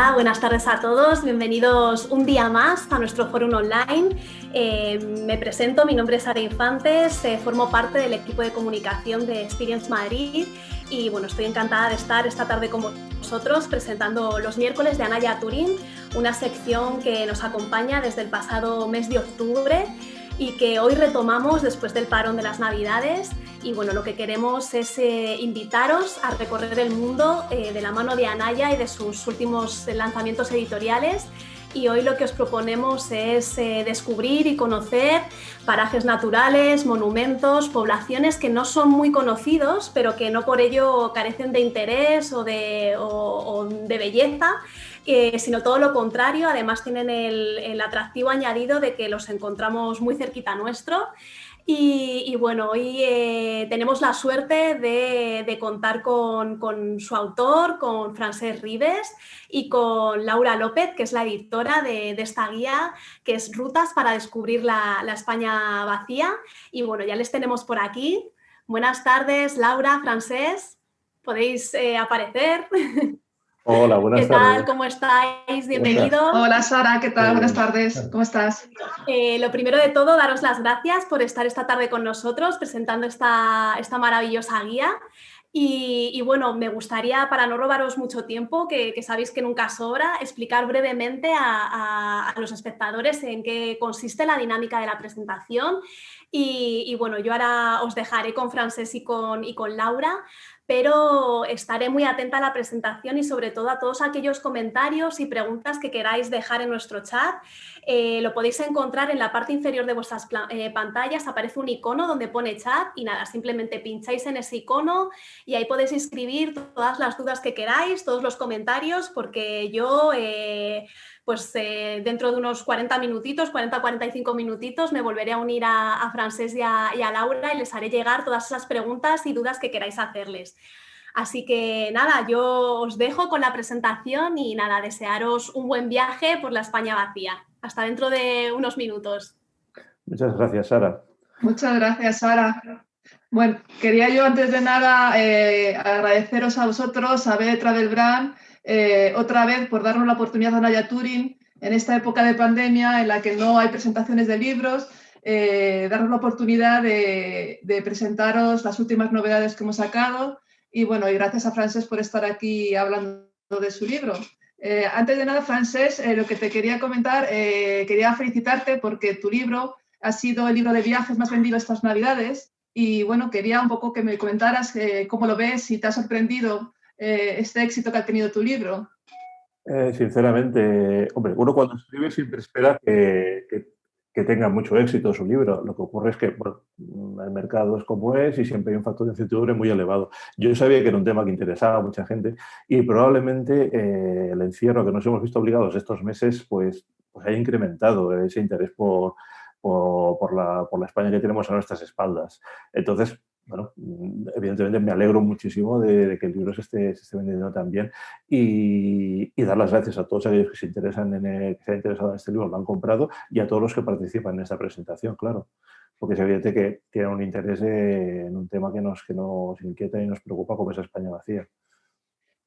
Hola, buenas tardes a todos. Bienvenidos un día más a nuestro foro online. Me presento, mi nombre es Sara Infantes, formo parte del equipo de comunicación de Experience Madrid y bueno, estoy encantada de estar esta tarde con vosotros presentando los miércoles de Anaya Turing, una sección que nos acompaña desde el pasado mes de octubre y que hoy retomamos después del parón de las Navidades. Y bueno, lo que queremos es invitaros a recorrer el mundo de la mano de Anaya y de sus últimos lanzamientos editoriales. Y hoy lo que os proponemos es descubrir y conocer parajes naturales, monumentos, poblaciones que no son muy conocidos, pero que no por ello carecen de interés o de belleza, sino todo lo contrario. Además tienen el atractivo añadido de que los encontramos muy cerquita nuestro. Y bueno, hoy tenemos la suerte de contar con su autor, con Francesc Ribes y con Laura López, que es la editora de esta guía, que es Rutas para descubrir la España vacía. Y bueno, ya les tenemos por aquí. Buenas tardes, Laura, Francesc. ¿Podéis aparecer? Hola, ¿Qué buenas tal? tardes. ¿Cómo estáis? ¿Cómo estás? Bienvenido. Hola Sara, ¿qué Muy tal? Buenas bien. tardes, ¿cómo estás? Lo primero de todo, daros las gracias por estar esta tarde con nosotros presentando esta maravillosa guía. Y bueno, me gustaría, para no robaros mucho tiempo, que sabéis que nunca sobra, explicar brevemente a los espectadores en qué consiste la dinámica de la presentación. Y bueno, yo ahora os dejaré con Francesc y con Laura, pero estaré muy atenta a la presentación y sobre todo a todos aquellos comentarios y preguntas que queráis dejar en nuestro chat. Lo podéis encontrar en la parte inferior de vuestras pantallas, aparece un icono donde pone chat y nada, simplemente pincháis en ese icono y ahí podéis escribir todas las dudas que queráis, todos los comentarios, porque yo dentro de unos 40 minutitos, 40-45 minutitos, me volveré a unir a Francesc y a Laura y les haré llegar todas esas preguntas y dudas que queráis hacerles. Así que nada, yo os dejo con la presentación y nada, desearos un buen viaje por la España vacía. Hasta dentro de unos minutos. Muchas gracias, Sara. Muchas gracias, Sara. Bueno, quería yo antes de nada agradeceros a vosotros, a B Travel Brand, otra vez por darnos la oportunidad de Anaya Turing en esta época de pandemia en la que no hay presentaciones de libros, darnos la oportunidad de presentaros las últimas novedades que hemos sacado y bueno, y gracias a Francesc por estar aquí hablando de su libro. Antes de nada, Francesc, lo que te quería comentar, quería felicitarte porque tu libro ha sido el libro de viajes más vendido estas Navidades y bueno, quería un poco que me comentaras cómo lo ves, si te ha sorprendido este éxito que ha tenido tu libro. Sinceramente, hombre, uno cuando escribe siempre espera que tenga mucho éxito su libro. Lo que ocurre es que bueno, el mercado es como es y siempre hay un factor de incertidumbre muy elevado. Yo sabía que era un tema que interesaba a mucha gente y probablemente el encierro que nos hemos visto obligados estos meses pues haya incrementado ese interés por la España que tenemos a nuestras espaldas. Entonces, bueno, evidentemente me alegro muchísimo de que el libro se esté vendiendo tan bien y dar las gracias a todos aquellos que se interesan que se han interesado en este libro, lo han comprado y a todos los que participan en esta presentación, claro. Porque es evidente que tienen un interés en un tema que nos inquieta y nos preocupa como es España vacía.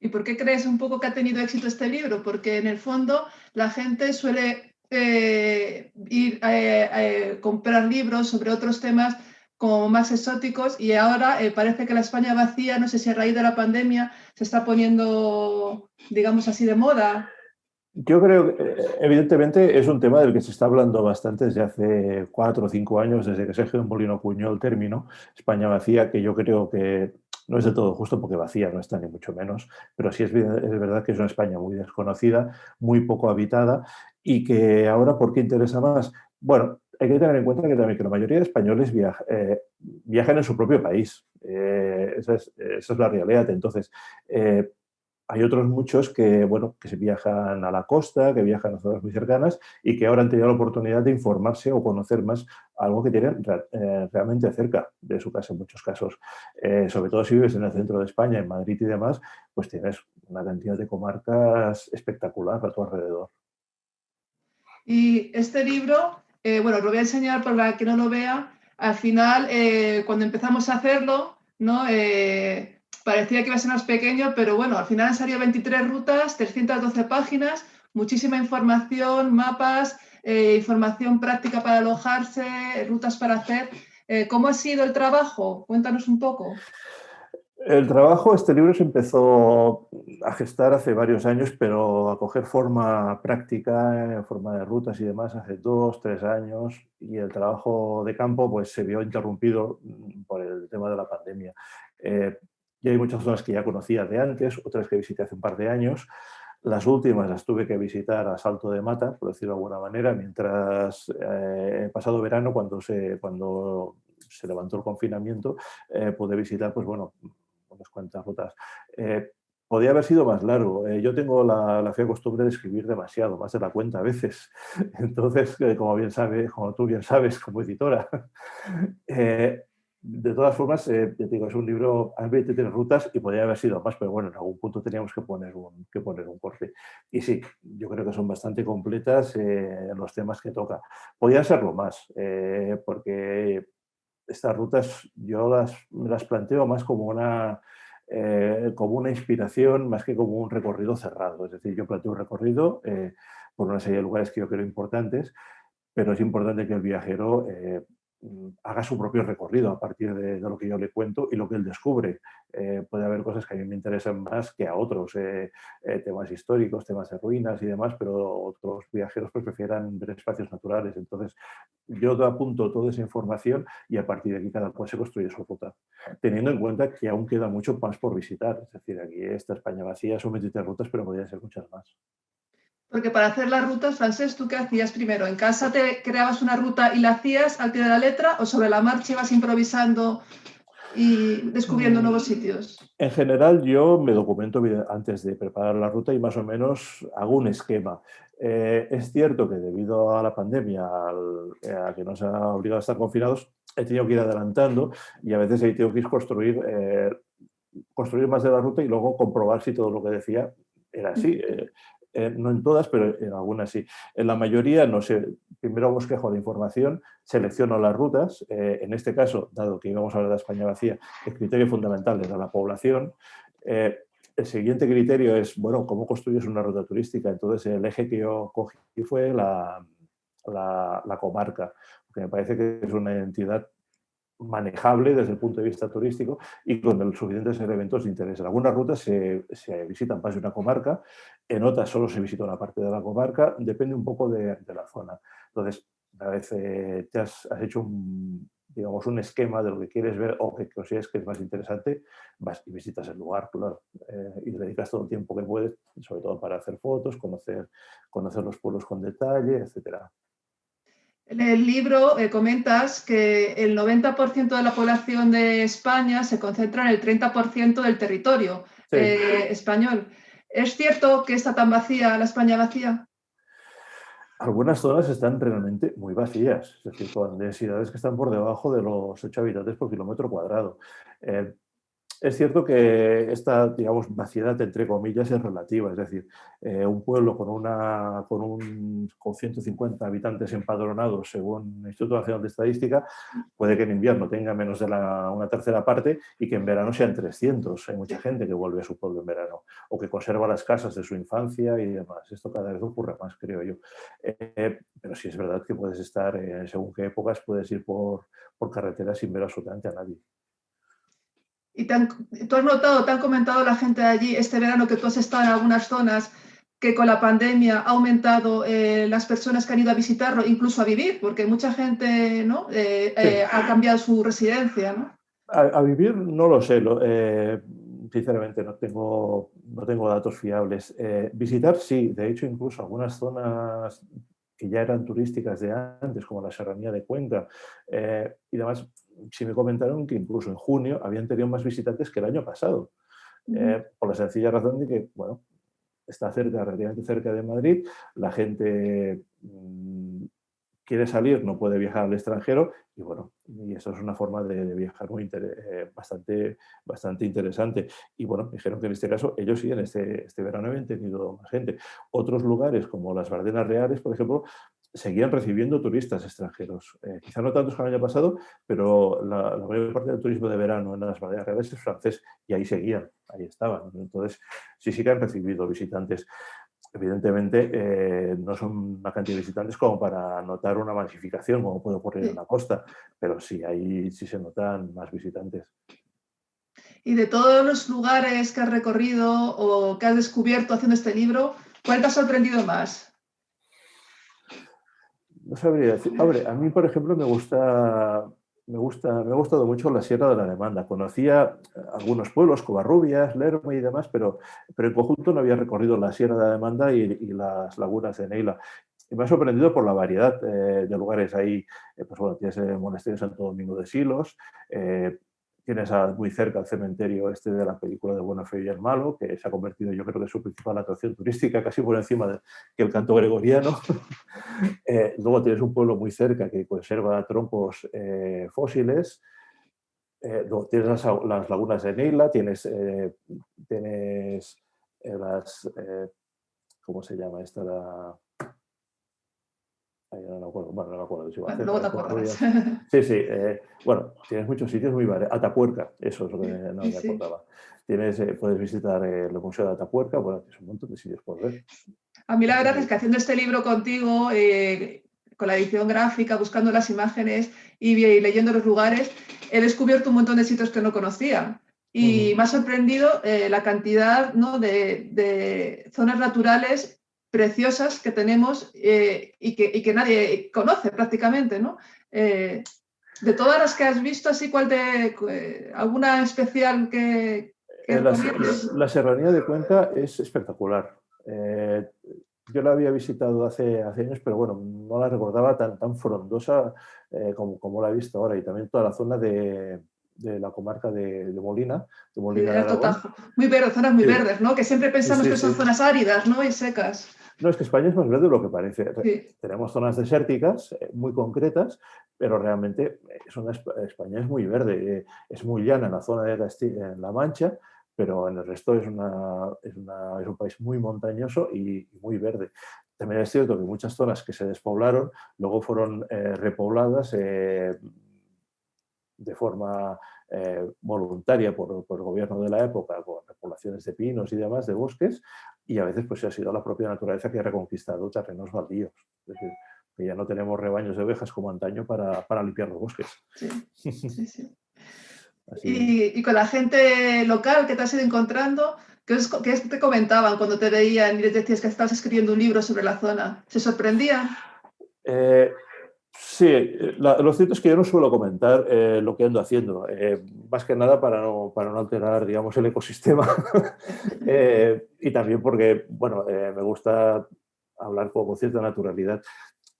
¿Y por qué crees un poco que ha tenido éxito este libro? Porque en el fondo la gente suele ir a comprar libros sobre otros temas como más exóticos y ahora parece que la España vacía, no sé si a raíz de la pandemia se está poniendo, digamos así, de moda. Yo creo que, evidentemente, es un tema del que se está hablando bastante desde hace 4 o 5 años, desde que Sergio Molino acuñó el término España vacía, que yo creo que no es de todo justo porque vacía no está ni mucho menos, pero sí es verdad que es una España muy desconocida, muy poco habitada y que ahora, ¿por qué interesa más? Bueno, hay que tener en cuenta que también que la mayoría de españoles viajan en su propio país. Esa es la realidad. Entonces, hay otros muchos que, bueno, que se viajan a la costa, que viajan a zonas muy cercanas y que ahora han tenido la oportunidad de informarse o conocer más algo que tienen realmente cerca de su casa en muchos casos. Sobre todo si vives en el centro de España, en Madrid y demás, pues tienes una cantidad de comarcas espectacular a tu alrededor. Y este libro, bueno, lo voy a enseñar para que no lo vea. Al final, cuando empezamos a hacerlo, ¿no? parecía que iba a ser más pequeño, pero bueno, al final han salido 23 rutas, 312 páginas, muchísima información, mapas, información práctica para alojarse, rutas para hacer. ¿Cómo ha sido el trabajo? Cuéntanos un poco. El trabajo, este libro se empezó a gestar hace varios años, pero a coger forma práctica, en forma de rutas y demás, hace 2, 3 años, y el trabajo de campo pues, se vio interrumpido por el tema de la pandemia. Y hay muchas zonas que ya conocía de antes, otras que visité hace un par de años. Las últimas las tuve que visitar a salto de mata, por decirlo de alguna manera, mientras el pasado verano, cuando se levantó el confinamiento, pude visitar, pues bueno, unas cuantas rutas. Podía haber sido más largo. Yo tengo la fea costumbre de escribir demasiado, más de la cuenta a veces. Entonces, como tú bien sabes, como editora. De todas formas, te digo, es un libro, hay 23 rutas y podría haber sido más, pero bueno, en algún punto teníamos que poner un corte. Y sí, yo creo que son bastante completas los temas que toca. Podría serlo más, porque estas rutas yo me las planteo más como una inspiración, más que como un recorrido cerrado. Es decir, yo planteo un recorrido por una serie de lugares que yo creo importantes, pero es importante que el viajero haga su propio recorrido a partir de lo que yo le cuento y lo que él descubre. Puede haber cosas que a mí me interesan más que a otros, temas históricos, temas de ruinas y demás, pero otros viajeros pues, prefieran ver espacios naturales. Entonces, yo apunto toda esa información y a partir de aquí cada cual se construye su ruta, teniendo en cuenta que aún queda mucho más por visitar. Es decir, aquí esta España vacía son 23 rutas, pero podrían ser muchas más. Porque para hacer las rutas, Francés, ¿tú qué hacías primero? ¿En casa te creabas una ruta y la hacías al pie de la letra o sobre la marcha ibas improvisando y descubriendo nuevos sitios? En general, yo me documento antes de preparar la ruta y más o menos hago un esquema. Es cierto que debido a la pandemia, a que nos ha obligado a estar confinados, he tenido que ir adelantando y a veces he tenido que ir construir más de la ruta y luego comprobar si todo lo que decía era así. No en todas, pero en algunas sí. En la mayoría, no sé, primero bosquejo la información, selecciono las rutas. En este caso, dado que íbamos a hablar de España vacía, el criterio fundamental era la población. El siguiente criterio es, bueno, ¿cómo construyes una ruta turística? Entonces, el eje que yo cogí fue la comarca, porque me parece que es una entidad manejable desde el punto de vista turístico y con los suficientes elementos de interés. En algunas rutas se visitan más de una comarca, en otras solo se visita una parte de la comarca, depende un poco de la zona. Entonces, una vez te has hecho un esquema de lo que quieres ver o que consideres que es más interesante, vas y visitas el lugar, claro, y le dedicas todo el tiempo que puedes, sobre todo para hacer fotos, conocer los pueblos con detalle, etcétera. En el libro comentas que el 90% de la población de España se concentra en el 30% del territorio Sí. español. ¿Es cierto que está tan vacía la España vacía? Algunas zonas están realmente muy vacías, es decir, con densidades que están por debajo de los 8 habitantes por kilómetro cuadrado. Es cierto que esta, digamos, vaciedad, entre comillas, es relativa. Es decir, un pueblo con 150 habitantes empadronados, según el Instituto Nacional de Estadística, puede que en invierno tenga menos de una tercera parte y que en verano sean 300. Hay mucha gente que vuelve a su pueblo en verano o que conserva las casas de su infancia y demás. Esto cada vez ocurre más, creo yo. Pero sí es verdad que puedes estar, según qué épocas, puedes ir por carretera sin ver absolutamente a nadie. ¿Y tú has notado, te han comentado la gente de allí este verano que tú has estado en algunas zonas que con la pandemia ha aumentado las personas que han ido a visitarlo, incluso a vivir? Porque mucha gente, ¿no? Sí. Ha cambiado su residencia, ¿no? A vivir no lo sé, sinceramente no tengo datos fiables. Visitar sí, de hecho incluso algunas zonas que ya eran turísticas de antes, como la Serranía de Cuenca y demás, sí me comentaron que incluso en junio habían tenido más visitantes que el año pasado, por la sencilla razón de que, bueno, está relativamente cerca de Madrid, la gente quiere salir, no puede viajar al extranjero y bueno, y eso es una forma de viajar bastante interesante. Y bueno, me dijeron que en este caso ellos sí, en este verano habían tenido más gente. Otros lugares como las Bardenas Reales, por ejemplo, seguían recibiendo turistas extranjeros. Quizá no tantos como el año pasado, pero la mayor parte del turismo de verano en las Baleares Reales es francés y ahí seguían, ahí estaban. Entonces, sí que han recibido visitantes. Evidentemente, no son una cantidad de visitantes como para notar una masificación, como puede ocurrir en la costa, pero sí, ahí sí se notan más visitantes. Y de todos los lugares que has recorrido o que has descubierto haciendo este libro, ¿cuál te ha sorprendido más? No sabría decir. Hombre, a mí, por ejemplo, me ha gustado mucho la Sierra de la Demanda. Conocía algunos pueblos, Covarrubias, Lerma y demás, pero en conjunto no había recorrido la Sierra de la Demanda y las lagunas de Neila. Y me ha sorprendido por la variedad de lugares ahí. Pues bueno, tienes el monasterio de Santo Domingo de Silos, tienes muy cerca el cementerio este de la película de Buena Fe y el Malo, que se ha convertido, yo creo que es su principal atracción turística, casi por encima que el canto gregoriano. Luego tienes un pueblo muy cerca que conserva troncos fósiles. Luego tienes las lagunas de Neila, tienes las... ¿cómo se llama esta? No me acuerdo, bueno, no me acuerdo. Si Bueno, luego te acordarás. Sí, bueno, tienes muchos sitios muy variados. Atapuerca, eso es lo que no me acordaba. Puedes visitar el Museo de Atapuerca, bueno, tienes un montón de sitios por ver. A mí la verdad es que haciendo este libro contigo, con la edición gráfica, buscando las imágenes y leyendo los lugares, he descubierto un montón de sitios que no conocía. Y me ha sorprendido la cantidad, ¿no?, de zonas naturales preciosas que tenemos y que nadie conoce prácticamente, ¿no? De todas las que has visto, así, ¿alguna especial que la Serranía de Cuenca es espectacular. Yo la había visitado hace años, pero bueno, no la recordaba tan frondosa como la he visto ahora. Y también toda la zona de la comarca de Molina, de Aragón. Muy verde, zonas muy verdes, ¿no? Que siempre pensamos que son zonas áridas, ¿no?, y secas. No, es que España es más verde de lo que parece. Sí. Tenemos zonas desérticas muy concretas, pero realmente España es muy verde. Es muy llana en la zona de en La Mancha, pero en el resto es un país muy montañoso y muy verde. También es cierto que muchas zonas que se despoblaron luego fueron repobladas de forma voluntaria por el gobierno de la época, con repoblaciones de pinos y demás, de bosques, y a veces pues ha sido la propia naturaleza que ha reconquistado terrenos baldíos. Es decir, que ya no tenemos rebaños de ovejas como antaño para limpiar los bosques. Sí. Y con la gente local que te has ido encontrando, ¿qué te comentaban cuando te veían y les decías que estabas escribiendo un libro sobre la zona? ¿Se sorprendían? Sí, lo cierto es que yo no suelo comentar lo que ando haciendo, más que nada para no alterar, digamos, el ecosistema y también porque, bueno, me gusta hablar con cierta naturalidad.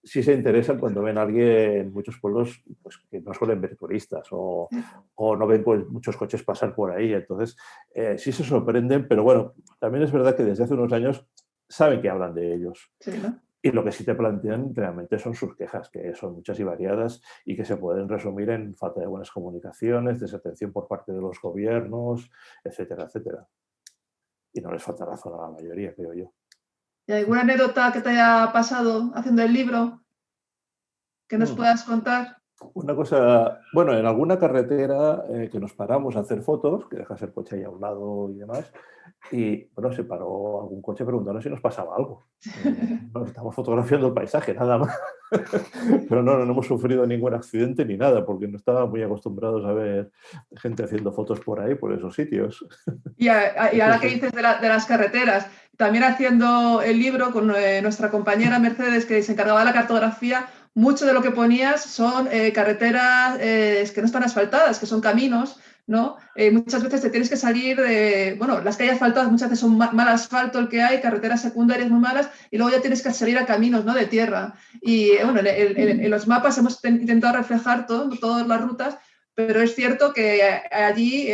Sí se interesan cuando ven a alguien en muchos pueblos pues, que no suelen ver turistas o no ven pues, muchos coches pasar por ahí. Entonces, sí se sorprenden, pero bueno, también es verdad que desde hace unos años saben que hablan de ellos. Sí, ¿no? Y lo que sí te plantean realmente son sus quejas, que son muchas y variadas y que se pueden resumir en falta de buenas comunicaciones, desatención por parte de los gobiernos, etcétera, etcétera. Y no les falta razón a la mayoría, creo yo. ¿Y alguna anécdota que te haya pasado haciendo el libro que nos puedas contar? Una cosa, bueno, en alguna carretera que nos paramos a hacer fotos, que dejas el coche ahí a un lado y demás, y bueno, se paró algún coche preguntando si nos pasaba algo. Nos estamos fotografiando el paisaje, nada más. Pero no hemos sufrido ningún accidente ni nada, porque no estábamos muy acostumbrados a ver gente haciendo fotos por ahí, por esos sitios. Y ahora que dices de las carreteras, también haciendo el libro con nuestra compañera Mercedes, que se encargaba de la cartografía, mucho de lo que ponías son carreteras que no están asfaltadas, que son caminos, ¿no? Muchas veces te tienes que salir de, bueno, las que hay asfaltadas muchas veces son mal asfalto el que hay, carreteras secundarias muy malas, y luego ya tienes que salir a caminos, ¿no?, de tierra. Y bueno, en los mapas hemos intentado reflejar todas las rutas, pero es cierto que allí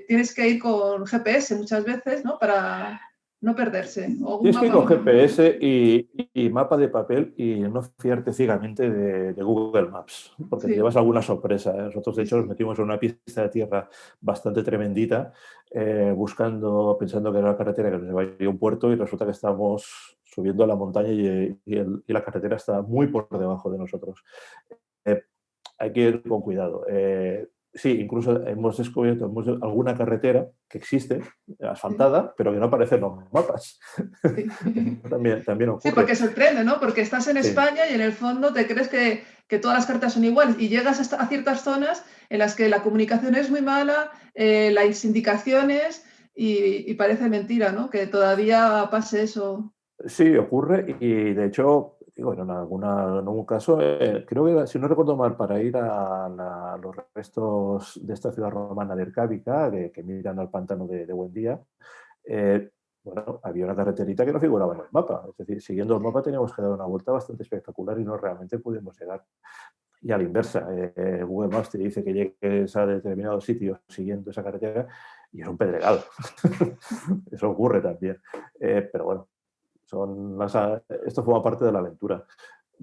tienes que ir con GPS muchas veces, ¿no?, para no perderse. Tienes que ir con GPS y mapa de papel y no fiarte ciegamente de Google Maps, porque te llevas alguna sorpresa. Nosotros, de hecho, nos metimos en una pista de tierra bastante tremendita, pensando que era una carretera que nos llevaría a un puerto y resulta que estábamos subiendo a la montaña y la carretera está muy por debajo de nosotros. Hay que ir con cuidado. Sí, incluso hemos descubierto alguna carretera que existe, Sí. asfaltada, pero que no aparece en los mapas. Sí. También Sí, ocurre. porque sorprende, ¿no? Porque estás en Sí. España y en el fondo te crees que todas las cartas son iguales y llegas a ciertas zonas en las que la comunicación es muy mala, las indicaciones y parece mentira, ¿no? Que todavía pase eso. Sí, ocurre y de hecho, digo, en algún caso, creo que, si no recuerdo mal, para ir a los restos de esta ciudad romana de Ercábica, que miran al pantano de Buendía, eh, bueno, había una carreterita que no figuraba en el mapa. Es decir, siguiendo el mapa teníamos que dar una vuelta bastante espectacular y no realmente pudimos llegar. Y a la inversa, Google Maps te dice que llegues a determinados sitios siguiendo esa carretera y es un pedregal. Eso ocurre también. Pero bueno, esto forma parte de la aventura,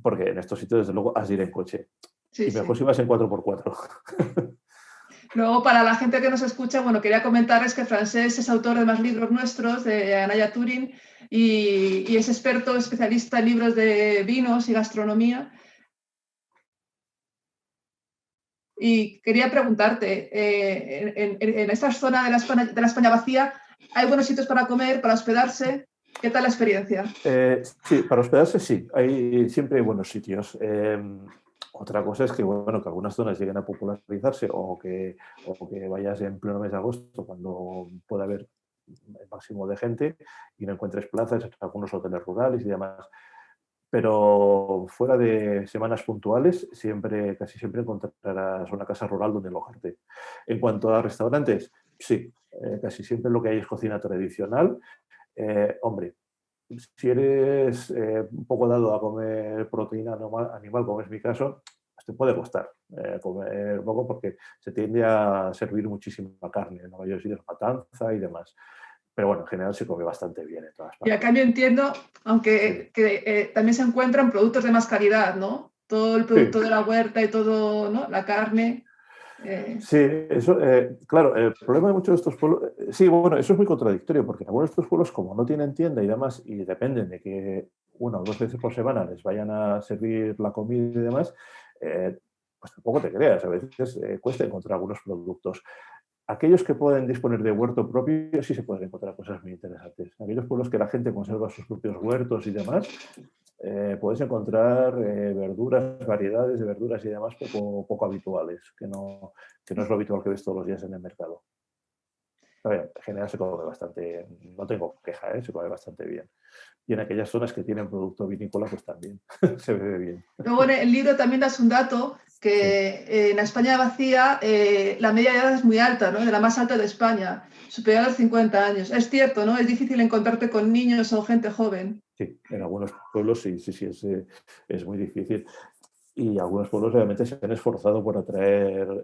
porque en estos sitios, desde luego, has de ir en coche. Sí, Y mejor sí. si vas en 4x4. Luego, para la gente que nos escucha, bueno, quería comentarles que Francesc es autor de más libros nuestros, de Anaya Turing, y es experto, especialista en libros de vinos y gastronomía. Y quería preguntarte, en esta zona de la España vacía, ¿hay buenos sitios para comer, para hospedarse? ¿Qué tal la experiencia? Sí, para hospedarse sí, siempre hay buenos sitios. Otra cosa es que, bueno, que algunas zonas lleguen a popularizarse o que vayas en pleno mes de agosto cuando pueda haber el máximo de gente y no encuentres plazas en algunos hoteles rurales y demás. Pero fuera de semanas puntuales, casi siempre encontrarás una casa rural donde alojarte. En cuanto a restaurantes, sí, casi siempre lo que hay es cocina tradicional. Hombre, si eres un poco dado a comer proteína animal, como es mi caso, pues te puede costar comer poco porque se tiende a servir muchísima carne, en la mayoría de sitios matanza y demás. Pero bueno, en general se come bastante bien en todas Y a partes. cambio entiendo, Sí. aunque también se encuentran productos de más calidad, ¿no? Todo el producto Sí. de la huerta y todo, ¿no? La carne. eh, Sí, eso, claro, el problema de muchos de estos pueblos, sí, bueno, eso es muy contradictorio, porque algunos de estos pueblos, como no tienen tienda y demás, y dependen de que 1 o 2 veces por semana les vayan a servir la comida y demás, pues tampoco te creas, a veces cuesta encontrar algunos productos. Aquellos que pueden disponer de huerto propio sí se pueden encontrar cosas muy interesantes. Aquellos pueblos que la gente conserva sus propios huertos y demás, puedes encontrar verduras, variedades de verduras y demás poco habituales, que no es lo habitual que ves todos los días en el mercado. Pero bien, en general se come bastante, no tengo queja, se come bastante bien. Y en aquellas zonas que tienen producto vinícola, pues también se bebe bien. Luego en el libro también das un dato Sí. que en la España vacía la media de edad es muy alta, ¿no? De la más alta de España, superior a los 50 años. Es cierto, ¿no? Es difícil encontrarte con niños o gente joven. Sí, en algunos pueblos sí, es muy difícil. Y algunos pueblos realmente se han esforzado por atraer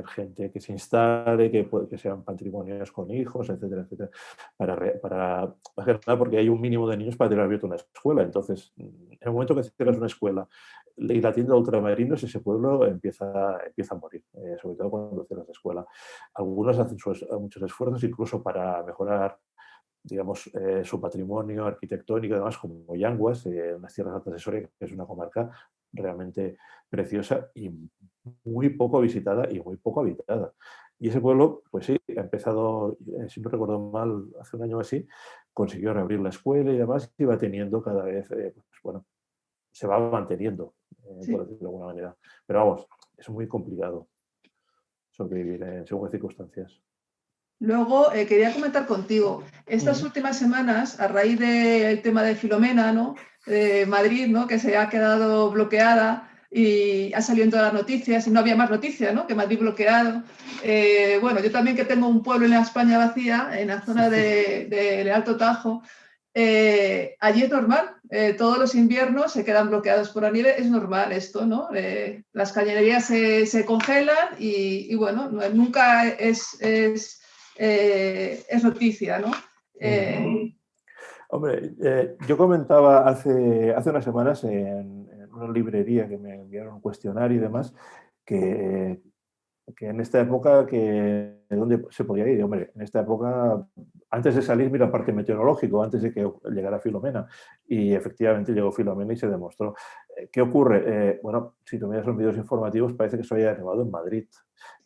gente que se instale, que sean matrimonios con hijos, etcétera, etcétera, más que nada porque hay un mínimo de niños para tener abierto una escuela. Entonces, en el momento que cierras una escuela y la tienda de ultramarinos, ese pueblo empieza a morir, sobre todo cuando cierras la escuela. Algunos hacen muchos esfuerzos incluso para mejorar, digamos, su patrimonio arquitectónico, además, como Yanguas, unas tierras altas de Soria, que es una comarca realmente preciosa y muy poco visitada y muy poco habitada. Y ese pueblo, pues sí, ha empezado, si no recuerdo mal, hace un año así, consiguió reabrir la escuela y demás, y va teniendo cada vez, pues bueno, se va manteniendo, por Sí. decirlo de alguna manera. Pero vamos, es muy complicado sobrevivir según qué circunstancias. Luego, quería comentar contigo, estas Mm. últimas semanas, a raíz del tema de Filomena, ¿no? Madrid, ¿no? Que se ha quedado bloqueada y ha salido en todas las noticias y no había más noticias, ¿no? Que Madrid bloqueado. Bueno, yo también que tengo un pueblo en la España vacía, en la zona del Alto Tajo, allí es normal, todos los inviernos se quedan bloqueados por la nieve, es normal esto, ¿no? Las cañerías se congelan y bueno, nunca es noticia, ¿no? Ujú. Hombre, yo comentaba hace unas semanas en una librería que me enviaron un cuestionario y demás, que en esta época que dónde se podía ir. Y, hombre, en esta época, antes de salir, mira el parte meteorológico, antes de que llegara Filomena. Y efectivamente llegó Filomena y se demostró. ¿Qué ocurre? Bueno, si tú miras los vídeos informativos, parece que eso haya nevado en Madrid.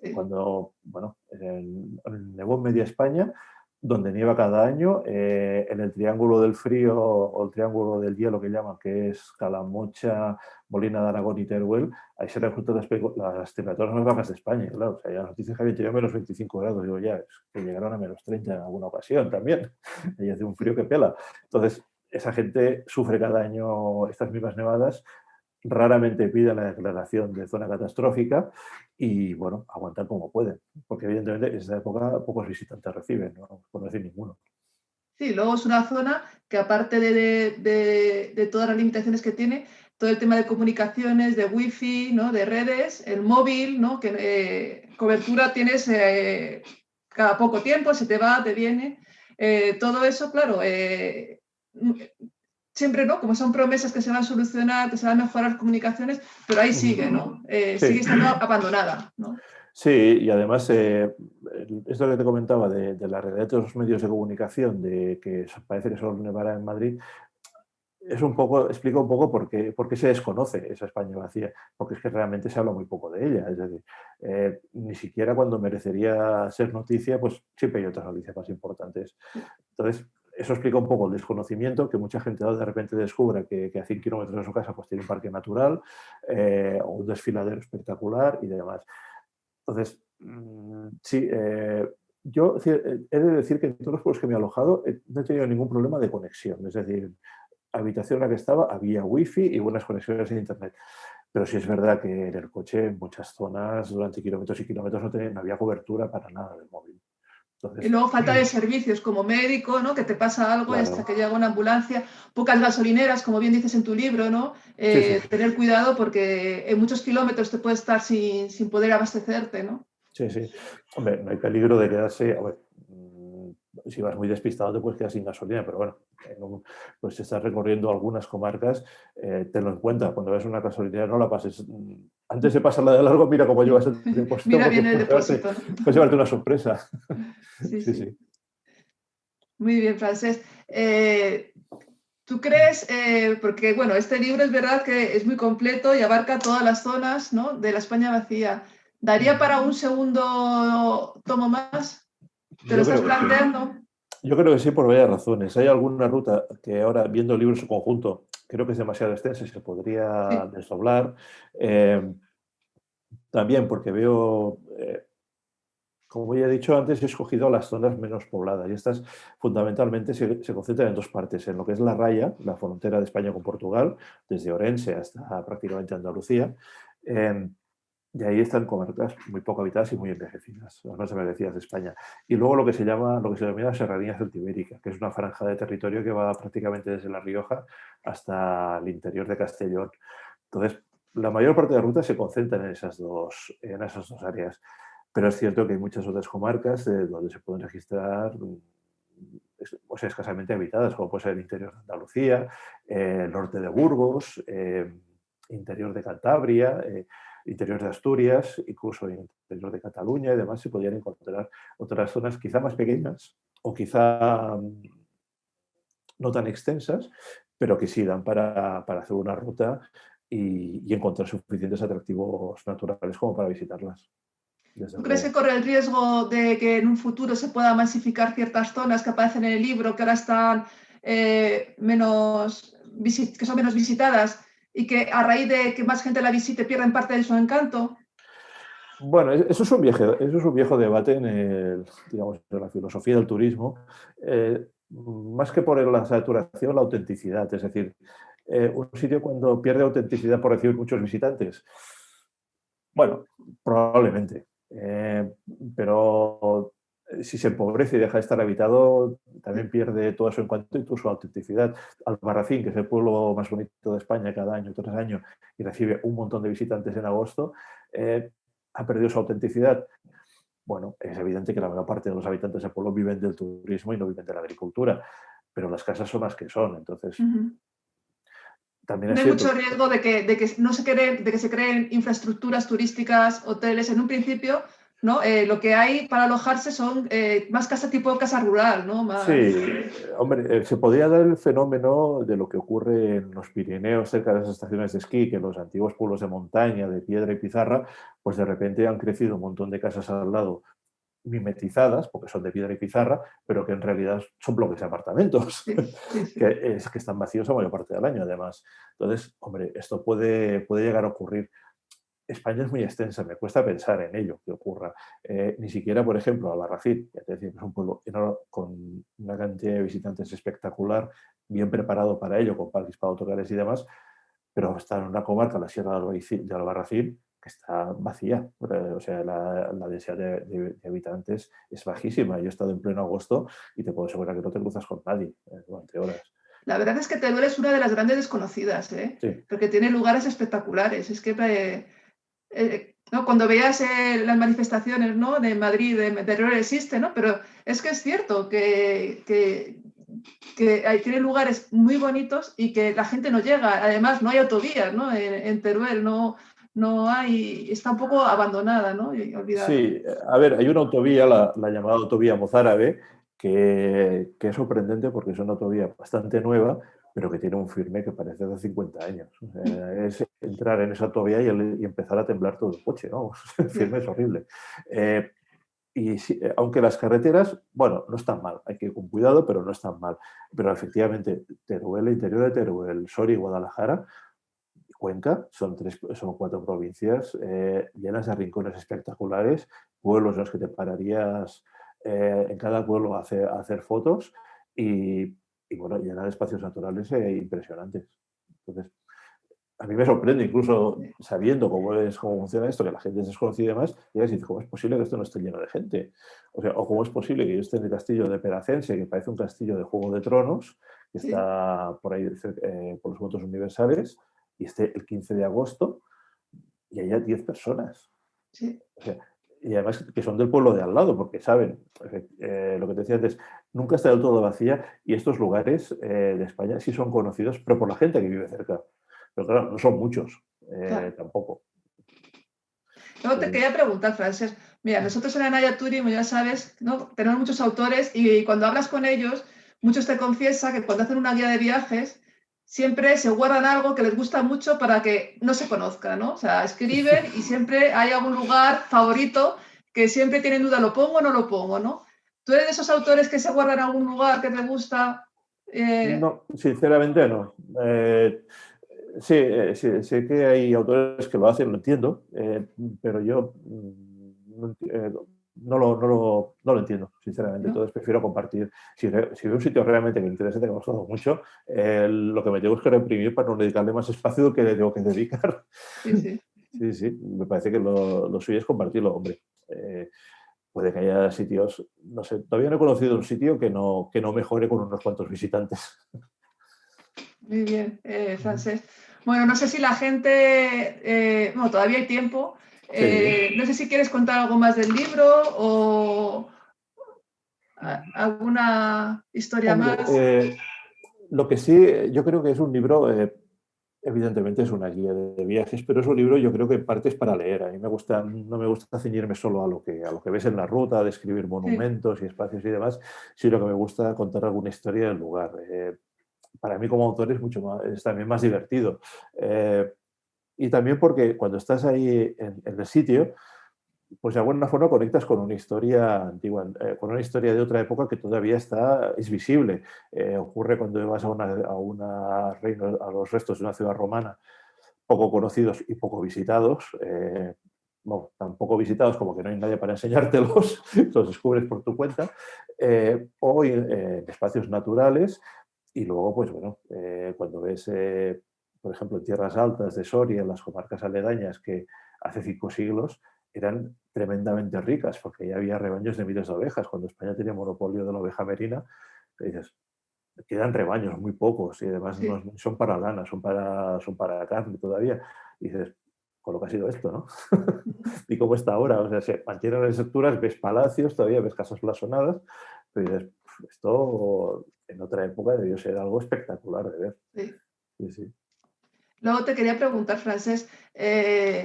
Sí. Cuando, bueno, nevó en media España, donde nieva cada año, en el Triángulo del Frío o el Triángulo del Hielo que llaman, que es Calamocha, Molina de Aragón y Teruel, ahí se reclutan las temperaturas más bajas de España. Y claro, o sea, ya las noticias que había llegado a menos 25 grados, digo ya, es que llegaron a menos 30 en alguna ocasión también. Y hace un frío que pela. Entonces, esa gente sufre cada año estas mismas nevadas, raramente piden la declaración de zona catastrófica y, bueno, aguantan como pueden, porque evidentemente en esta época pocos visitantes reciben, ¿no? Por no decir ninguno. Sí, luego es una zona que aparte de todas las limitaciones que tiene, todo el tema de comunicaciones, de wifi, ¿no? De redes, el móvil, ¿no? Que cobertura tienes cada poco tiempo, se te va, te viene. Todo eso, claro, siempre, ¿no? Como son promesas que se van a solucionar, que se van a mejorar las comunicaciones, pero ahí sigue, ¿no? Sí. Sigue estando abandonada, ¿no? Sí, y además, esto que te comentaba de la realidad de los medios de comunicación, de que parece que solo nevará en Madrid, es un poco, explica un poco por qué se desconoce esa España vacía, porque es que realmente se habla muy poco de ella. Es decir, ni siquiera cuando merecería ser noticia, pues siempre hay otras noticias más importantes. Entonces, eso explica un poco el desconocimiento, que mucha gente de repente descubre que a 100 kilómetros de su casa pues tiene un parque natural o un desfiladero espectacular y demás. Entonces, sí, yo he de decir que en todos los pueblos que me he alojado no he tenido ningún problema de conexión. Es decir, habitación en la que estaba había wifi y buenas conexiones a internet. Pero sí es verdad que en el coche, en muchas zonas, durante kilómetros y kilómetros, no había cobertura para nada del móvil. Entonces, y luego falta de servicios como médico, ¿no? Que te pasa algo y claro. hasta que llega una ambulancia. Pocas gasolineras, como bien dices en tu libro, ¿no? Sí. Tener cuidado porque en muchos kilómetros te puedes estar sin poder abastecerte, ¿no? Sí. Hombre, no hay peligro de quedarse... Hombre, si vas muy despistado te puedes quedar sin gasolina, pero bueno, pues si estás recorriendo algunas comarcas, tenlo en cuenta. Cuando ves una gasolinera no la pases. Antes de pasarla de largo, mira cómo llevas el depósito. Mira bien el depósito. Puedes llevarte una sorpresa. Sí. Muy bien, Francesc. ¿Tú crees, porque bueno, este libro es verdad que es muy completo y abarca todas las zonas, ¿no? De la España vacía? ¿Daría para un segundo tomo más? ¿Te lo estás planteando? Yo creo que sí, por varias razones. Hay alguna ruta que ahora, viendo el libro en su conjunto, creo que es demasiado extensa y se podría desdoblar. También porque veo, como ya he dicho antes, he escogido las zonas menos pobladas y estas fundamentalmente se concentran en dos partes, en lo que es la raya, la frontera de España con Portugal, desde Orense hasta prácticamente Andalucía. Y ahí están comarcas muy poco habitadas y muy envejecidas, las más envejecidas de España. Y luego lo que se denomina Serranía Celtibérica, que es una franja de territorio que va prácticamente desde La Rioja hasta el interior de Castellón. Entonces, la mayor parte de la ruta se concentra en esas dos áreas. Pero es cierto que hay muchas otras comarcas donde se pueden registrar, o sea, escasamente habitadas, como puede ser el interior de Andalucía, el norte de Burgos, interior de Cantabria, interior de Asturias, incluso en el interior de Cataluña y demás, se podrían encontrar otras zonas quizá más pequeñas o quizá no tan extensas, pero que sí dan para hacer una ruta y encontrar suficientes atractivos naturales como para visitarlas. ¿Tú crees que corre el riesgo de que en un futuro se pueda masificar ciertas zonas que aparecen en el libro, que ahora están que son menos visitadas y que a raíz de que más gente la visite pierden parte de su encanto? Bueno, eso es un viejo debate en la filosofía del turismo, más que por la saturación, la autenticidad. Es decir, un sitio cuando pierde autenticidad por recibir muchos visitantes, bueno, probablemente. Pero si se empobrece y deja de estar habitado, también pierde todo su encanto y toda su autenticidad. Albarracín, que es el pueblo más bonito de España cada año, tras año, y recibe un montón de visitantes en agosto, ha perdido su autenticidad. Bueno, es evidente que la mayor parte de los habitantes del pueblo viven del turismo y no viven de la agricultura, pero las casas son las que son, entonces... También no hay mucho riesgo de que se creen infraestructuras turísticas, hoteles en un principio, ¿no? Lo que hay para alojarse son más casa tipo casa rural, ¿no? Más... Sí, hombre, se podría dar el fenómeno de lo que ocurre en los Pirineos, cerca de esas estaciones de esquí, que en los antiguos pueblos de montaña, de piedra y pizarra, pues de repente han crecido un montón de casas al lado mimetizadas, porque son de piedra y pizarra, pero que en realidad son bloques de apartamentos, Sí, sí, sí. que están vacíos la mayor parte del año, además. Entonces, hombre, esto puede llegar a ocurrir. España es muy extensa, me cuesta pensar en ello que ocurra. Ni siquiera, por ejemplo, Albarracín, ya te decía, que es un pueblo con una cantidad de visitantes espectacular, bien preparado para ello, con parques para autocares y demás, pero está en una comarca, la Sierra de Albarracín, que está vacía. O sea, la densidad de habitantes es bajísima. Yo he estado en pleno agosto y te puedo asegurar que no te cruzas con nadie durante horas. La verdad es que Teruel es una de las grandes desconocidas, ¿eh? Sí. Porque tiene lugares espectaculares. Es que ¿no? Cuando veías las manifestaciones, ¿no? De Madrid, de Teruel existe, ¿no? Pero es que es cierto que tiene lugares muy bonitos y que la gente no llega. Además, no hay autovías, ¿no? En Teruel no hay, está un poco abandonada, ¿no? Y olvidada. Sí, a ver, hay una autovía, la llamada autovía mozárabe, que es sorprendente porque es una autovía bastante nueva, pero que tiene un firme que parece de 50 años. O sea, es entrar en esa autovía y empezar a temblar todo el coche, ¿no? El firme es horrible. Y sí, aunque las carreteras, bueno, no están mal, hay que ir con cuidado, pero no están mal. Pero efectivamente, Teruel, el interior de Teruel, Soria y Guadalajara, Cuenca, son 4 provincias llenas de rincones espectaculares, pueblos en los que te pararías en cada pueblo a hacer fotos y bueno, llena de espacios naturales impresionantes. Entonces, a mí me sorprende, incluso sabiendo cómo funciona esto, que la gente es desconocida y demás, y dices, ¿cómo es posible que esto no esté lleno de gente? O sea, o cómo es posible que yo esté en el castillo de Peracense, que parece un castillo de Juego de Tronos, que Sí. está por ahí por los votos universales, y esté el 15 de agosto y haya 10 personas. Sí. O sea, y además que son del pueblo de al lado, porque saben, lo que te decía antes, nunca está del todo vacía y estos lugares de España sí son conocidos, pero por la gente que vive cerca. Pero claro, no son muchos, Claro. tampoco. Luego te quería preguntar, Francesc, mira, nosotros en Anaya Turing, ya sabes, ¿no? Tenemos muchos autores y cuando hablas con ellos, muchos te confiesan que cuando hacen una guía de viajes, siempre se guardan algo que les gusta mucho para que no se conozca, ¿no? O sea, escriben y siempre hay algún lugar favorito que siempre tienen duda, ¿lo pongo o no lo pongo, no? ¿Tú eres de esos autores que se guardan algún lugar que te gusta? No, sinceramente no. Sí, sé que hay autores que lo hacen, lo entiendo, pero yo no lo entiendo, sinceramente. ¿No? Entonces prefiero compartir. Si veo un sitio realmente que me interesa, que me ha gustado mucho, lo que me tengo es que reprimir para no dedicarle más espacio del que le tengo que dedicar. Sí, sí. Sí, sí, me parece que lo suyo es compartirlo, hombre. Puede que haya sitios, no sé, todavía no he conocido un sitio que no mejore con unos cuantos visitantes. Muy bien, Francesc. Bueno, no sé si la gente, bueno, todavía hay tiempo. Sí. No sé si quieres contar algo más del libro o alguna historia Hombre, más. lo que sí, yo creo que es un libro, evidentemente es una guía de viajes, pero es un libro yo creo que en parte es para leer. A mí no me gusta ceñirme solo a lo que ves en la ruta, describir Sí, monumentos y espacios y demás, sino que me gusta contar alguna historia del lugar. Para mí como autor es también más divertido. Y también porque cuando estás ahí en el sitio, pues de alguna forma conectas con una historia antigua, con una historia de otra época que todavía es visible. Ocurre cuando vas a los restos de una ciudad romana poco conocidos y poco visitados. Bueno, tan poco visitados como que no hay nadie para enseñártelos, los descubres por tu cuenta, o en espacios naturales. Y luego, pues bueno, cuando ves, por ejemplo, en tierras altas de Soria, en las comarcas aledañas, que hace 5 siglos eran tremendamente ricas, porque ya había rebaños de miles de ovejas. Cuando España tenía monopolio de la oveja merina, dices, quedan rebaños muy pocos y además sí, no son para lana, son para carne todavía. Y dices, con lo que ha sido esto, ¿no? ¿Y cómo está ahora? O sea, se mantienen las estructuras, ves palacios, todavía ves casas blasonadas, pero dices, esto en otra época debió ser algo espectacular de ver. sí. Sí, sí. Luego te quería preguntar, Francesc,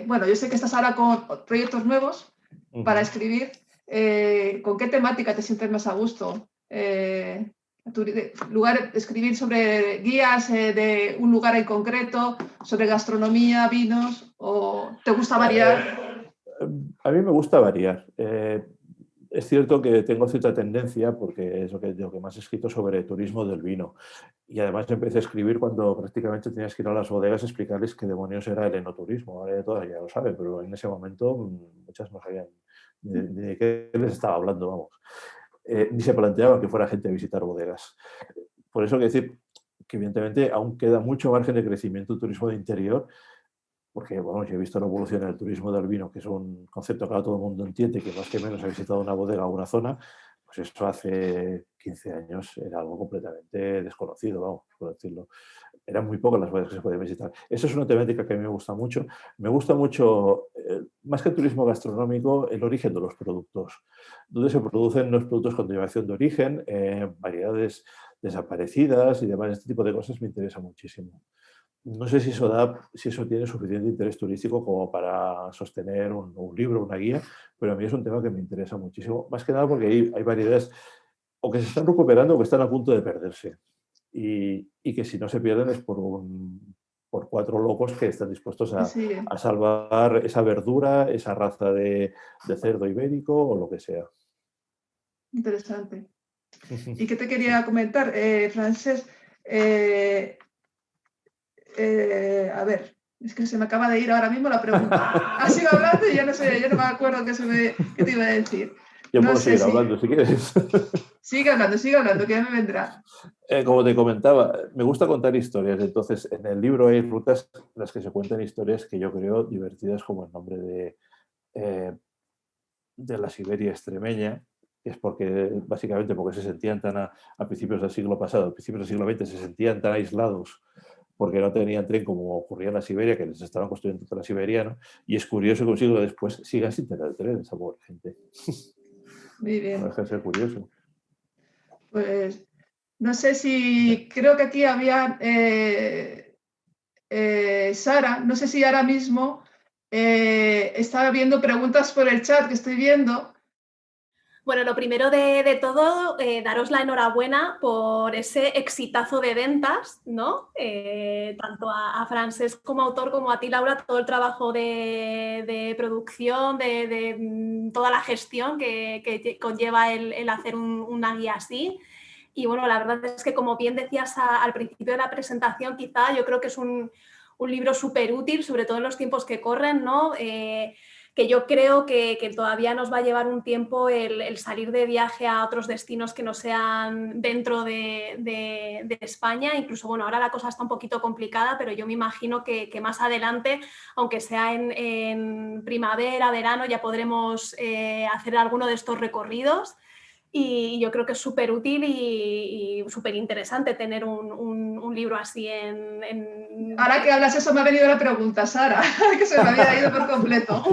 bueno, yo sé que estás ahora con proyectos nuevos. para escribir. ¿Con qué temática te sientes más a gusto? Escribir sobre guías de un lugar en concreto, sobre gastronomía, vinos, ¿o te gusta variar? A mí me gusta variar. Es cierto que tengo cierta tendencia, porque es lo que más he escrito sobre turismo del vino. Y además empecé a escribir cuando prácticamente tenías que ir a las bodegas a explicarles qué demonios era el enoturismo. Ahora ya todas ya lo saben, pero en ese momento muchas no sabían de qué les estaba hablando, vamos. Ni se planteaba que fuera gente a visitar bodegas. Por eso quiero decir que evidentemente aún queda mucho margen de crecimiento el turismo de interior, porque bueno, yo he visto la evolución del turismo del vino, que es un concepto que ahora todo el mundo entiende, que más que menos ha visitado una bodega o una zona, pues eso hace 15 años era algo completamente desconocido, vamos, por decirlo. Eran muy pocas las bodegas que se podían visitar. Eso es una temática que a mí me gusta mucho. Me gusta mucho, más que el turismo gastronómico, el origen de los productos. Donde se producen los productos con derivación de origen, variedades desaparecidas y demás, este tipo de cosas me interesa muchísimo. No sé si eso tiene suficiente interés turístico como para sostener un libro, una guía, pero a mí es un tema que me interesa muchísimo, más que nada porque hay variedades o que se están recuperando o que están a punto de perderse. Y que si no se pierden es por 4 locos que están dispuestos a salvar esa verdura, esa raza de cerdo ibérico o lo que sea. Interesante. ¿Y qué te quería comentar, Francesc? A ver, es que se me acaba de ir ahora mismo la pregunta. Has ido hablando y ya no me acuerdo qué te iba a decir. Yo puedo seguir hablando si quieres. Sigue hablando, que ya me vendrá. Como te comentaba, me gusta contar historias. Entonces, en el libro hay rutas en las que se cuentan historias que yo creo divertidas, como el nombre de la Siberia extremeña, que es básicamente porque se sentían a principios del siglo pasado, a principios del siglo XX se sentían tan aislados porque no tenían tren como ocurría en la Siberia, que les estaban construyendo todo la siberiana, y es curioso que un siglo después sigan sin tener tren esa pobre gente. Muy bien. No deja de ser curioso. Pues no sé si, creo que aquí había Sara, no sé si ahora mismo estaba viendo preguntas por el chat que estoy viendo. Bueno, lo primero de todo, daros la enhorabuena por ese exitazo de ventas, ¿no? Tanto a Francesc como autor, como a ti, Laura, todo el trabajo de producción, de toda la gestión que conlleva el hacer una guía así. Y bueno, la verdad es que, como bien decías al principio de la presentación, quizá yo creo que es un libro súper útil, sobre todo en los tiempos que corren, ¿no? Que yo creo que todavía nos va a llevar un tiempo el salir de viaje a otros destinos que no sean dentro de España. Incluso, bueno, ahora la cosa está un poquito complicada, pero yo me imagino que más adelante, aunque sea en primavera, verano, ya podremos hacer alguno de estos recorridos. Y yo creo que es súper útil y súper interesante tener un libro así Ahora que hablas eso me ha venido la pregunta, Sara, que se me había ido por completo.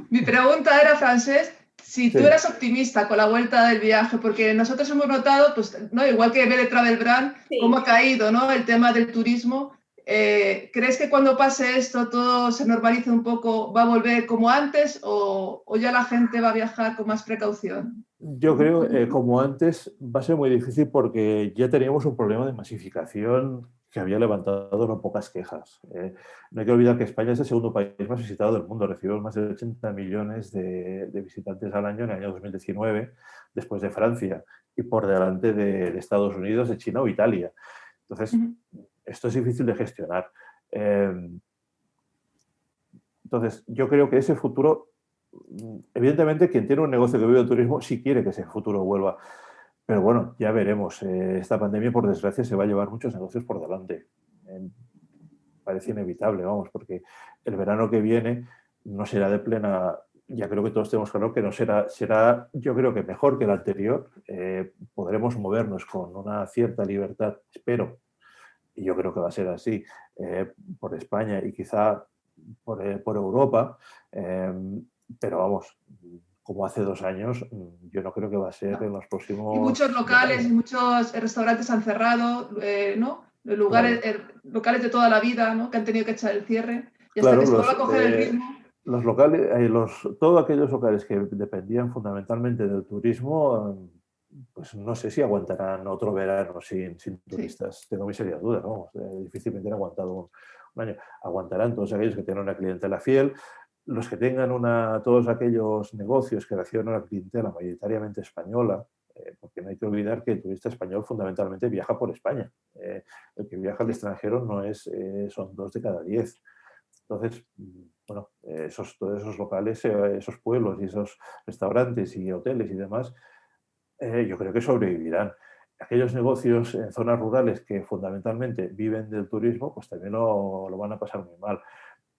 Mi pregunta era, Francesc, si tú eras optimista con la vuelta del viaje, porque nosotros hemos notado, pues, ¿no? Igual que BD Travel Brand, cómo ha caído, ¿no? El tema del turismo. ¿Crees que cuando pase esto todo se normalice un poco, va a volver como antes o ya la gente va a viajar con más precaución? Yo creo, como antes, va a ser muy difícil porque ya teníamos un problema de masificación que había levantado no pocas quejas. No hay que olvidar que España es el segundo país más visitado del mundo. Recibimos más de 80 millones de visitantes al año en el año 2019, después de Francia, y por delante de Estados Unidos, de China o Italia. Entonces, esto es difícil de gestionar. Entonces, yo creo que ese futuro, evidentemente, quien tiene un negocio que vive del turismo sí quiere que ese futuro vuelva. Pero bueno, ya veremos. Esta pandemia, por desgracia, se va a llevar muchos negocios por delante. Parece inevitable, vamos, porque el verano que viene no será de plena... Ya creo que todos tenemos claro que no será yo creo que mejor que el anterior. Podremos movernos con una cierta libertad, espero, y yo creo que va a ser así, por España y quizá por Europa, pero vamos, como hace 2 años, yo no creo que va a ser en los próximos... Y muchos locales y muchos restaurantes han cerrado, ¿no? Locales de toda la vida, ¿no? Que han tenido que echar el cierre y hasta que se vuelva a coger el ritmo. Los locales, todos aquellos locales que dependían fundamentalmente del turismo, pues no sé si aguantarán otro verano sin turistas. Tengo mis serias dudas, vamos, difícilmente han aguantado un año. Aguantarán todos aquellos que tienen una clientela fiel, los que tengan todos aquellos negocios que reciben una clientela mayoritariamente española, porque no hay que olvidar que el turista español fundamentalmente viaja por España. El que viaja al extranjero no es, son 2 de cada 10. Entonces, bueno, todos esos locales, esos pueblos y esos restaurantes y hoteles y demás, yo creo que sobrevivirán. Aquellos negocios en zonas rurales que fundamentalmente viven del turismo, pues también lo van a pasar muy mal.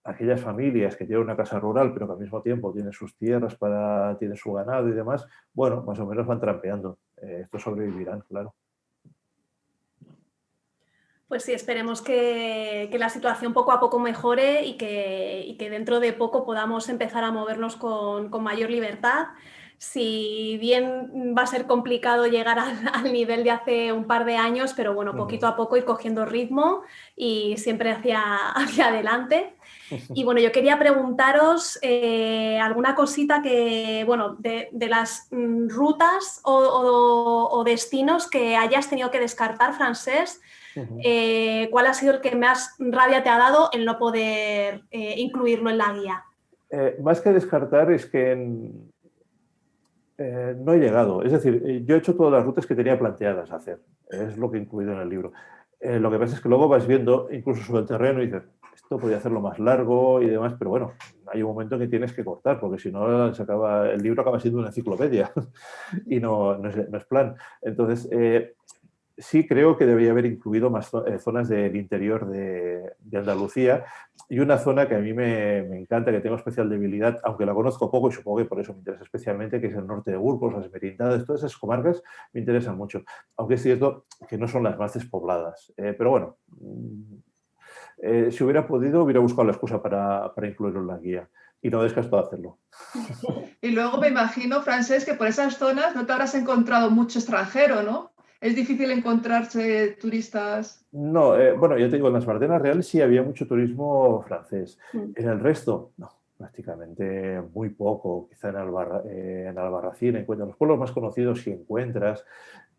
Aquellas familias que tienen una casa rural, pero que al mismo tiempo tienen sus tierras, tienen su ganado y demás, bueno, más o menos van trampeando. Estos sobrevivirán, claro. Pues sí, esperemos que la situación poco a poco mejore y que dentro de poco podamos empezar a movernos con mayor libertad. Si bien va a ser complicado llegar al nivel de hace un par de años, pero bueno, poquito a poco ir cogiendo ritmo y siempre hacia adelante. Y bueno, yo quería preguntaros alguna cosita que, bueno, de las rutas o destinos que hayas tenido que descartar, Francesc. ¿Cuál ha sido el que más rabia te ha dado el no poder incluirlo en la guía? Más que descartar es que no he llegado. Es decir, yo he hecho todas las rutas que tenía planteadas hacer. Es lo que he incluido en el libro. Lo que pasa es que luego vas viendo, incluso sobre el terreno, y dices, esto podría hacerlo más largo y demás, pero bueno, hay un momento que tienes que cortar, porque si no, el libro acaba siendo una enciclopedia y no es plan. Entonces, sí creo que debería haber incluido más zonas del interior de Andalucía y una zona que a mí me encanta, que tengo especial debilidad, aunque la conozco poco y supongo que por eso me interesa especialmente, que es el norte de Burgos, las Merindades, todas esas comarcas me interesan mucho, aunque es cierto que no son las más despobladas. Pero bueno, si hubiera podido, hubiera buscado la excusa para incluirlo en la guía y no descarto hacerlo. Y luego me imagino, Francesc, que por esas zonas no te habrás encontrado mucho extranjero, ¿no? ¿Es difícil encontrarse turistas? No, bueno, ya te digo, en las Bardenas Reales sí había mucho turismo francés. En el resto, no, prácticamente muy poco. Quizá en Albarracín encuentras los pueblos más conocidos si encuentras,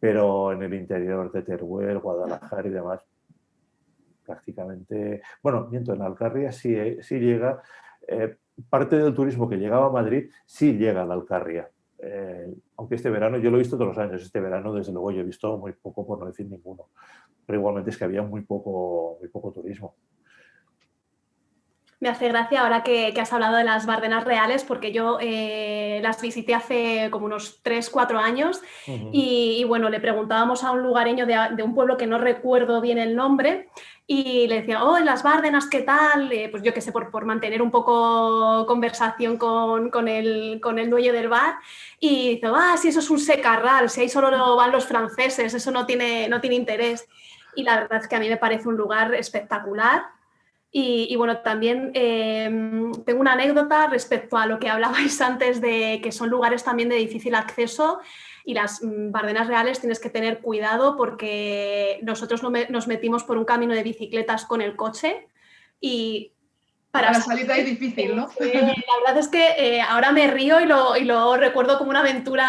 pero en el interior de Teruel, Guadalajara y demás, prácticamente... Bueno, miento, en Alcarria sí llega... parte del turismo que llegaba a Madrid sí llega a la Alcarria. Aunque este verano, yo lo he visto todos los años, este verano desde luego yo he visto muy poco, por no decir ninguno, pero igualmente es que había muy poco turismo. Me hace gracia ahora que has hablado de las Bardenas Reales, porque yo las visité hace como unos 3-4 años y bueno, le preguntábamos a un lugareño de un pueblo que no recuerdo bien el nombre y le decía, oh, en las Bárdenas, ¿qué tal? Pues yo qué sé, por mantener un poco conversación con el dueño del bar y dice, si eso es un secarral, si ahí solo van los franceses, eso no tiene interés. Y la verdad es que a mí me parece un lugar espectacular. Y bueno, también tengo una anécdota respecto a lo que hablabais antes de que son lugares también de difícil acceso y las Bardenas Reales tienes que tener cuidado porque nosotros nos metimos por un camino de bicicletas con el coche y para salir de ahí difícil, ¿no? La verdad es que ahora me río y lo recuerdo como una aventura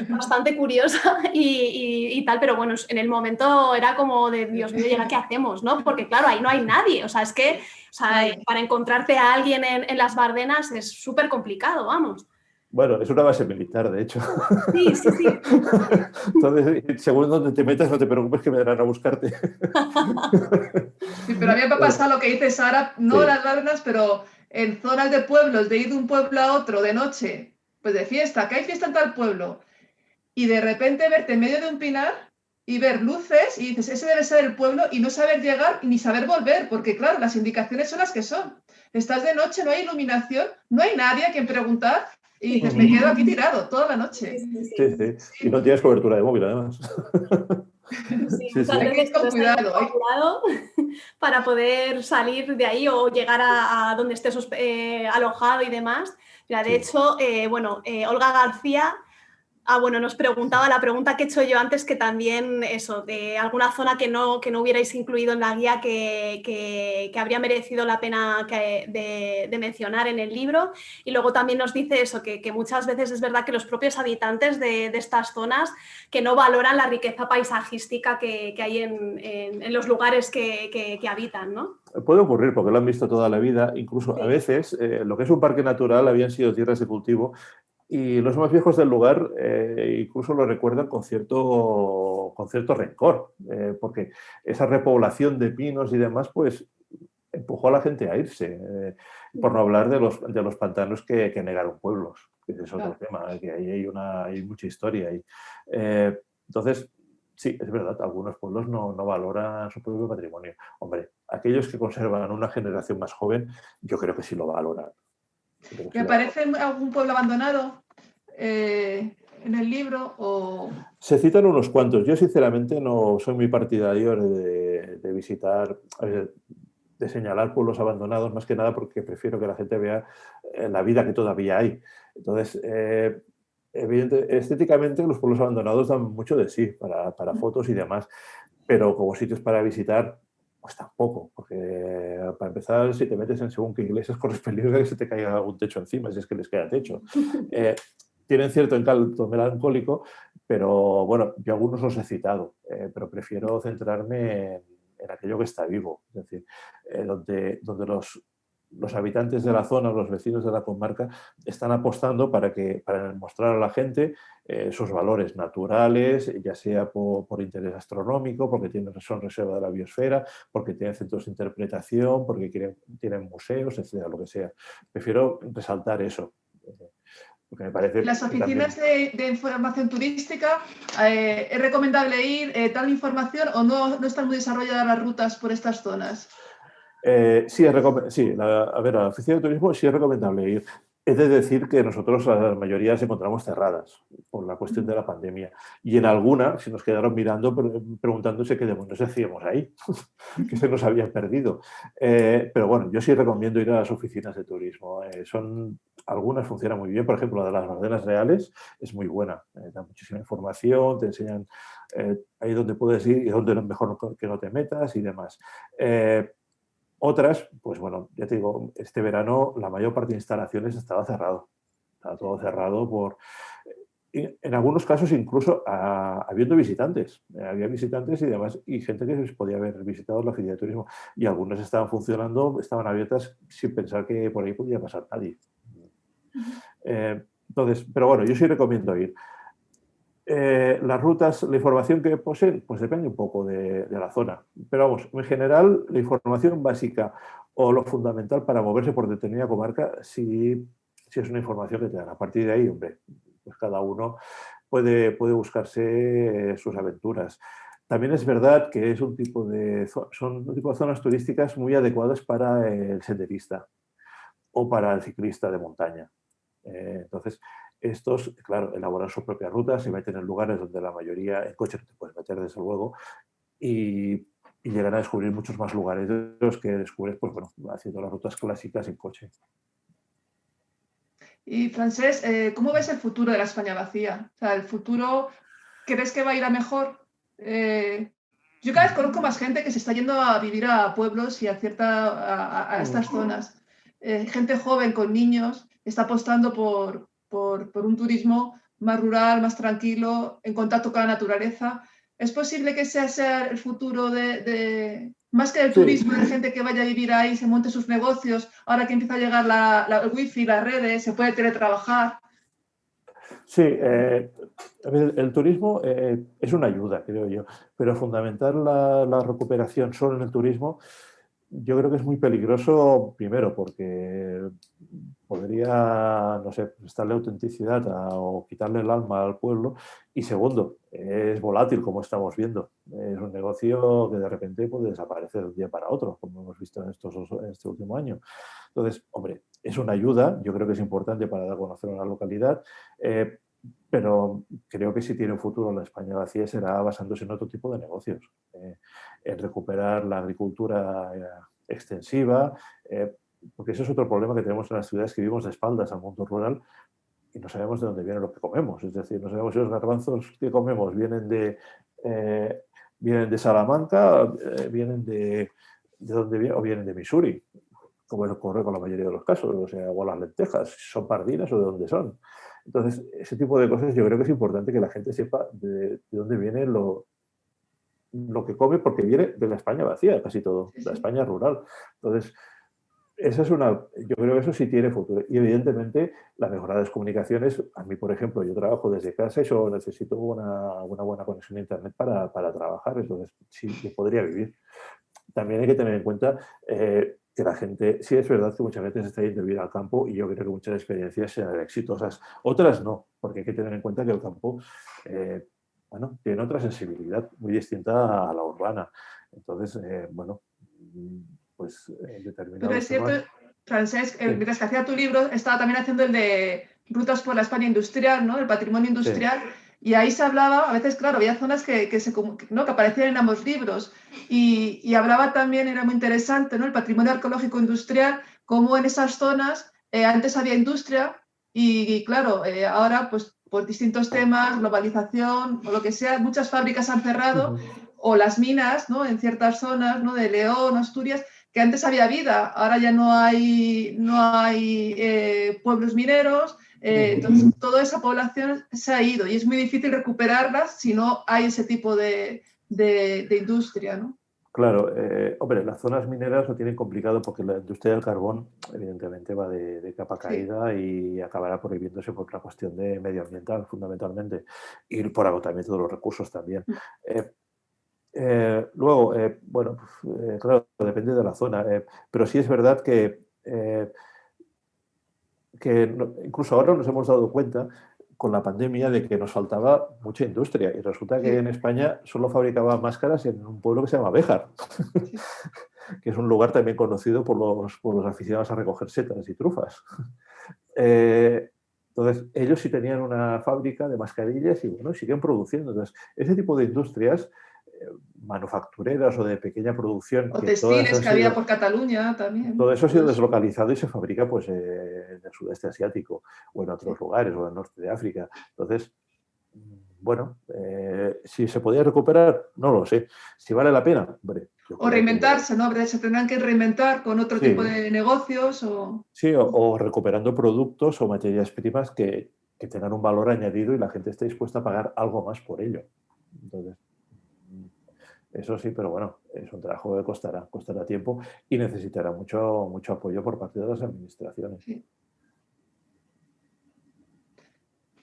bastante curiosa y tal, pero bueno, en el momento era como de, Dios mío, ¿y ahora qué hacemos? ¿No? Porque claro, ahí no hay nadie, o sea, es que para encontrarte a alguien en las Bardenas es súper complicado, vamos. Bueno, es una base militar, de hecho. Sí. Entonces, según donde te metas, no te preocupes que me darán a buscarte. Sí, pero a mí me ha pasado lo que dice Sara, no en las Bardenas, pero en zonas de pueblos, de ir de un pueblo a otro de noche, pues de fiesta, que hay fiesta en tal pueblo, y de repente verte en medio de un pinar y ver luces y dices, ese debe ser el pueblo y no saber llegar ni saber volver, porque claro, las indicaciones son las que son. Estás de noche, no hay iluminación, no hay nadie a quien preguntar y dices, me quedo aquí tirado toda la noche. Sí. Y no tienes cobertura de móvil, además. Hay que ir con cuidado. Para poder salir de ahí o llegar a donde estés alojado y demás. De hecho, Olga García Bueno, nos preguntaba la pregunta que he hecho yo antes, que también eso, de alguna zona que no hubierais incluido en la guía que habría merecido la pena de mencionar en el libro. Y luego también nos dice eso, que muchas veces es verdad que los propios habitantes de estas zonas que no valoran la riqueza paisajística que hay en los lugares que habitan, ¿no? Puede ocurrir porque lo han visto toda la vida, incluso a Sí. veces lo que es un parque natural habían sido tierras de cultivo. Y los más viejos del lugar incluso lo recuerdan con cierto rencor, porque esa repoblación de pinos y demás, pues empujó a la gente a irse, por no hablar de los pantanos que negaron pueblos, que ese es otro Claro. tema, que ahí hay mucha historia. Entonces, sí, es verdad, algunos pueblos no valoran su propio patrimonio. Hombre, aquellos que conservan una generación más joven, yo creo que sí lo valoran. ¿Me aparece algún pueblo abandonado en el libro? Se citan unos cuantos. Yo, sinceramente, no soy muy partidario de visitar, de señalar pueblos abandonados, más que nada porque prefiero que la gente vea la vida que todavía hay. Entonces, estéticamente, los pueblos abandonados dan mucho de sí para fotos y demás, pero como sitios para visitar, pues tampoco, porque para empezar, si te metes en según qué iglesias, corres peligro de que se te caiga algún techo encima, si es que les queda techo. Tienen cierto encanto melancólico, pero bueno, yo algunos los he citado, pero prefiero centrarme en aquello que está vivo, es decir, donde los habitantes de la zona, los vecinos de la comarca, están apostando para mostrar a la gente sus valores naturales, ya sea por interés astronómico, porque son reserva de la biosfera, porque tienen centros de interpretación, porque tienen museos, etcétera, lo que sea. Prefiero resaltar eso. Porque me parece ¿En las oficinas también... de información turística es recomendable ir, tal información, o no están muy desarrolladas las rutas por estas zonas? Sí, a ver, a la oficina de turismo sí es recomendable ir. Es de decir que nosotros la mayoría las encontramos cerradas por la cuestión de la pandemia. Y en alguna se nos quedaron mirando, preguntándose qué demonios hacíamos ahí, que se nos habían perdido. Pero bueno, yo sí recomiendo ir a las oficinas de turismo. Algunas funcionan muy bien. Por ejemplo, la de las Bardenas Reales es muy buena. Da muchísima información, te enseñan ahí donde puedes ir y donde es mejor que no te metas y demás. Otras, pues bueno, ya te digo, este verano la mayor parte de instalaciones estaba cerrado. Estaba todo cerrado en algunos casos incluso habiendo visitantes. Había visitantes y demás, y gente que podía haber visitado la oficina de turismo. Y algunas estaban funcionando, estaban abiertas sin pensar que por ahí podía pasar nadie. Entonces, pero bueno, yo sí recomiendo ir. Las rutas, la información que poseen, pues depende un poco de la zona. Pero vamos, en general, la información básica o lo fundamental para moverse por determinada comarca, sí es una información que te dan. A partir de ahí, hombre, pues cada uno puede buscarse sus aventuras. También es verdad que son un tipo de zonas turísticas muy adecuadas para el senderista o para el ciclista de montaña. Entonces, estos, claro, elaboran sus propias rutas, se meten en lugares donde la mayoría, en coche no te puedes meter, desde luego, y llegan a descubrir muchos más lugares de los que descubres, pues bueno, haciendo las rutas clásicas en coche. Y Francés, ¿cómo ves el futuro de la España vacía? O sea, ¿el futuro crees que va a ir a mejor? Yo cada vez conozco más gente que se está yendo a vivir a pueblos y a estas zonas. Gente joven con niños está apostando por un turismo más rural, más tranquilo, en contacto con la naturaleza. ¿Es posible que sea el futuro más que el Sí, turismo, de gente que vaya a vivir ahí, se monte sus negocios, ahora que empieza a llegar el wifi, las redes, se puede teletrabajar? sí, a ver, el turismo es una ayuda, creo yo, pero fundamentar la recuperación solo en el turismo, yo creo que es muy peligroso, primero, porque podría, no sé, prestarle autenticidad o quitarle el alma al pueblo, y segundo, es volátil, como estamos viendo. Es un negocio que de repente puede desaparecer de un día para otro, como hemos visto en este último año. Entonces, hombre, es una ayuda, yo creo que es importante para dar a conocer una localidad, pero creo que si tiene un futuro la España vacía será basándose en otro tipo de negocios, en recuperar la agricultura extensiva, porque ese es otro problema que tenemos en las ciudades, que vivimos de espaldas al mundo rural y no sabemos de dónde viene lo que comemos. Es decir, no sabemos si los garbanzos que comemos vienen de Salamanca, vienen de dónde vienen, o vienen de Missouri, como ocurre con la mayoría de los casos, o sea, o las lentejas, si son pardinas o de dónde son. Entonces, ese tipo de cosas yo creo que es importante que la gente sepa de dónde viene lo que come, porque viene de la España vacía, casi todo, de la España rural. Entonces, yo creo que eso sí tiene futuro. Y evidentemente, la mejora de las comunicaciones, a mí, por ejemplo, yo trabajo desde casa y solo necesito una buena conexión a Internet para trabajar, entonces sí, yo podría vivir. También hay que tener en cuenta que la gente, sí es verdad que muchas veces está yendo a vivir al campo y yo creo que muchas experiencias serán exitosas, otras no, porque hay que tener en cuenta que el campo tiene otra sensibilidad muy distinta a la urbana. Entonces, pues determinados Pero es cierto, temas... Francesc, Sí. mientras que hacía tu libro, estaba también haciendo el de Rutas por la España industrial, ¿no? El patrimonio industrial. Sí. Y ahí se hablaba, a veces, claro, había zonas que aparecían en ambos libros. Y hablaba también, era muy interesante, ¿no? El patrimonio arqueológico industrial, cómo en esas zonas antes había industria y claro, ahora, pues por distintos temas, globalización o lo que sea, muchas fábricas han cerrado, o las minas, ¿no? En ciertas zonas, ¿no? De León, Asturias, que antes había vida, ahora ya no hay pueblos mineros, entonces toda esa población se ha ido y es muy difícil recuperarlas si no hay ese tipo de industria, ¿no? Claro, hombre, las zonas mineras lo tienen complicado porque la industria del carbón evidentemente va de capa caída y acabará prohibiéndose por una cuestión de medioambiental fundamentalmente y por agotamiento de los recursos también. Luego, claro, depende de la zona, pero sí es verdad que incluso ahora nos hemos dado cuenta con la pandemia de que nos faltaba mucha industria y resulta que en España solo fabricaban máscaras en un pueblo que se llama Béjar, que es un lugar también conocido por los aficionados a recoger setas y trufas. Entonces, ellos sí tenían una fábrica de mascarillas y siguen produciendo. Entonces, ese tipo de industrias manufactureras o de pequeña producción. O textiles que había por Cataluña también. Todo eso ha sido deslocalizado y se fabrica pues, en el sudeste asiático o en otros lugares o en el norte de África. Entonces, si se podía recuperar, no lo sé. Si vale la pena, hombre. O reinventarse, ¿no? Se tendrán que reinventar con otro tipo de negocios. Sí, o recuperando productos o materias primas que tengan un valor añadido y la gente esté dispuesta a pagar algo más por ello. Entonces, eso sí, pero bueno, es un trabajo que costará tiempo y necesitará mucho apoyo por parte de las administraciones. Sí.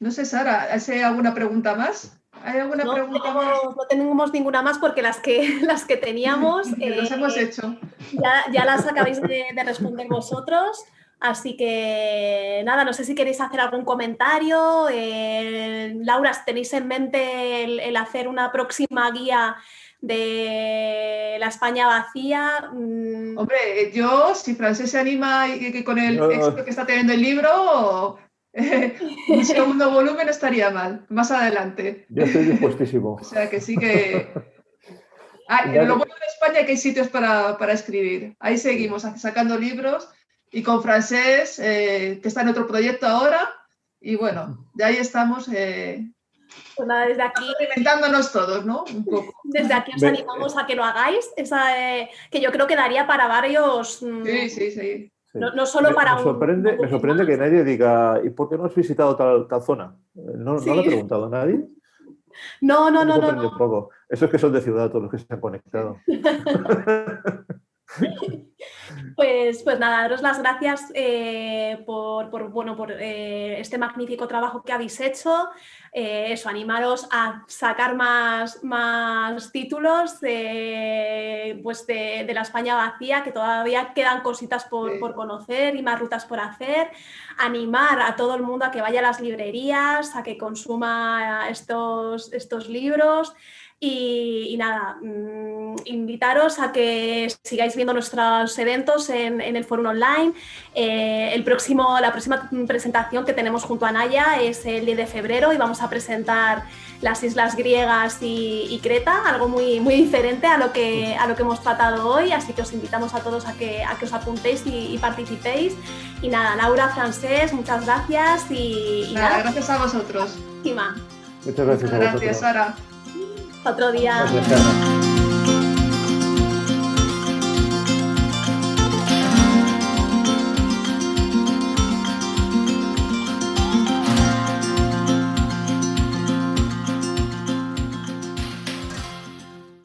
No sé, Sara, ¿hay alguna pregunta más? ¿Hay alguna pregunta más? No tenemos ninguna más porque las que teníamos las hemos hecho. Ya las acabáis de responder vosotros. Así que nada, no sé si queréis hacer algún comentario. Laura, ¿tenéis en mente el hacer una próxima guía de la España vacía? Hombre, yo, si Francesc se anima y con el éxito que está teniendo el libro, un segundo volumen estaría mal, más adelante. Yo estoy dispuestísimo. O sea que sí que... lo bueno de España es que hay sitios para escribir. Ahí seguimos sacando libros y con Francesc, que está en otro proyecto ahora, y bueno, de ahí estamos... Pues nada, desde aquí alimentándonos todos, ¿no? Un poco. Desde aquí os animamos a que lo hagáis, que yo creo que daría para varios. Sí. No solo para me sorprende que nadie diga, ¿y por qué no has visitado tal zona? ¿No le he preguntado a nadie? No. Un poco. Eso es que son de ciudad todos los que se han conectado. Pues nada, daros las gracias por este magnífico trabajo que habéis hecho. Animaros a sacar más títulos de la España vacía, que todavía quedan cositas por conocer y más rutas por hacer. Animar a todo el mundo a que vaya a las librerías, a que consuma estos libros. Y nada, invitaros a que sigáis viendo nuestros eventos en el Fórum Online. La próxima presentación que tenemos junto a Naya es el 10 de febrero y vamos a presentar las islas griegas y Creta, algo muy, muy diferente a lo que hemos tratado hoy, así que os invitamos a todos a que os apuntéis y participéis. Y nada, Laura, Francesc, muchas gracias y nada, gracias a vosotros. Muchas gracias a vosotros. Gracias, Sara. Otro día. Gracias, Sara.